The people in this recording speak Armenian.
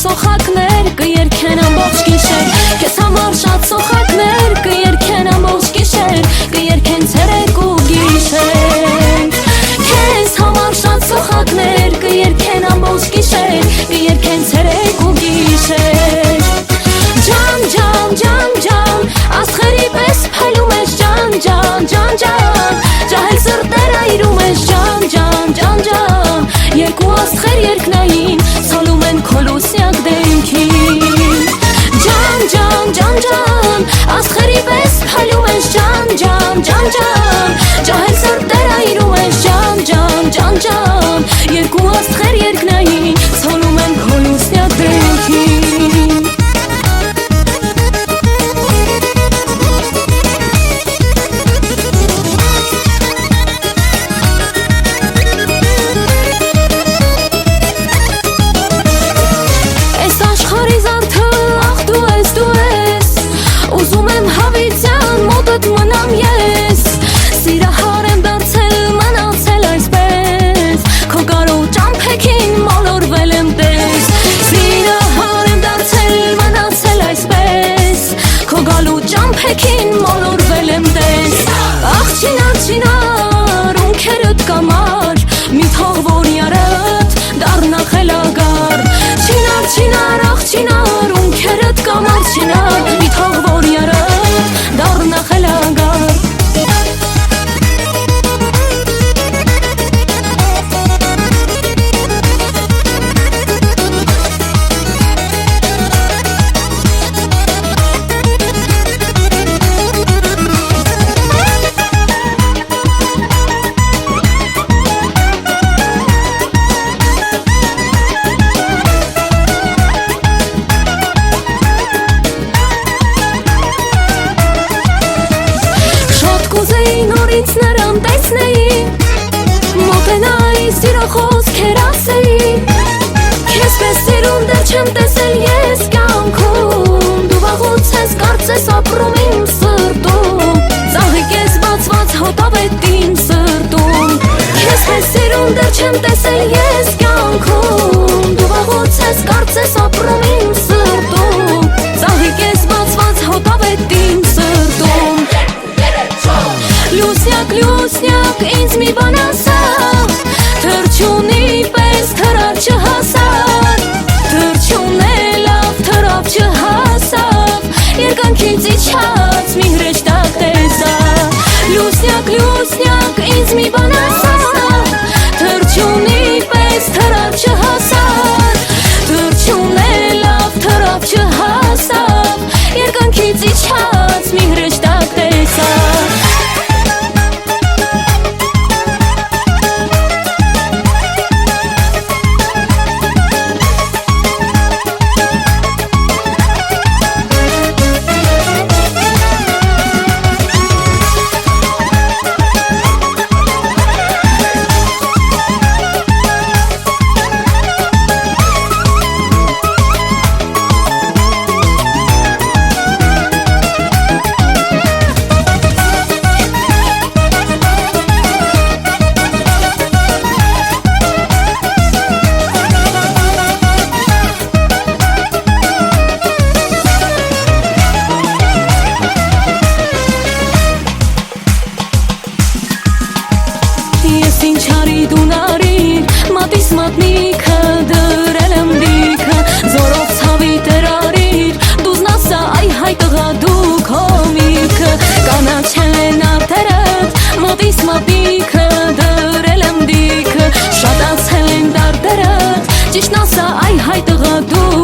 Սոխակներ կերքեն ամբողջ գիշեր, քեզ համար շատ սոխակներ կերքեն ամբողջ գիշեր, կերքեն ցերեկ ու գիշեր, քեզ համար շատ սոխակներ կերքեն ամբողջ գիշեր, կերքեն ցերեկ ու գիշեր, ջան ջան ջան ջան, աստղերի պես փայլում ես ջան ջան ջան ջան, ջահել սրտերը այրում ես ջան ջան ջան ջան, երկու աստղեր երկնային ցոլում են քո լուսյակ դեմքին, ջան ջան ջան ջան, աստղերի պես փայլում ես ջան ջան ջան ջան, ջահել սրտերը այրում ես ջան ջան ջան ջան, երկու աստղեր երկնային ցոլում են քո լուսյակ դեմքին։ Հեքին մոլորվել եմ տես, աղ չինար չինար, ունքերըտ կամար, մի թող որ յարըտ դարնա խելագար, չինար չինար, աղ չինար, ունքերըտ կամար չինար, մի թող որ յարըտ դարնա խելագար։ Նրան տեսնեի, մոտենայի սիրո խոսքեր ասեի, քեզ պես սիրուն դեռ չեմ տեսել ես կյանքում, դու վաղուց ես կարծես ապրում իմ սրտում, ծաղիկ ես բացված հոտավետ իմ սրտում, քեզ պես սիրուն դեռ չեմ տեսել ես կյանքում, դու վաղուց ես կարծես ապրում իմ սրտում, ծաղիկ ես բացված հոտավետ իմ սրտում, լուսնյակ լուսնյակ ինձ մի բան ասա, թրջունի պես թրավ չհասար, թրջուն լավ թրավ չհասավ, երկանքից իջած մի հրեշտակ տեսա, լուսնյակ լուսնյակ ինձ մի բան ասա, թրջունի պես թրավ չհասար, թրջուն լավ թրավ չհասավ, երկանքից իջած մի հրեշտակ տեսա։ Մատնիքը դրել եմ դիքը, զորով ցավի տերարիր, դուզնասա այ հայ տղա դու կոմիքը, կանաչել են արտերըտ, մոտիս մատնիքը դրել եմ դիքը, շատացել են դարտերըտ, ճիշտ ասա այ հայ տղա դու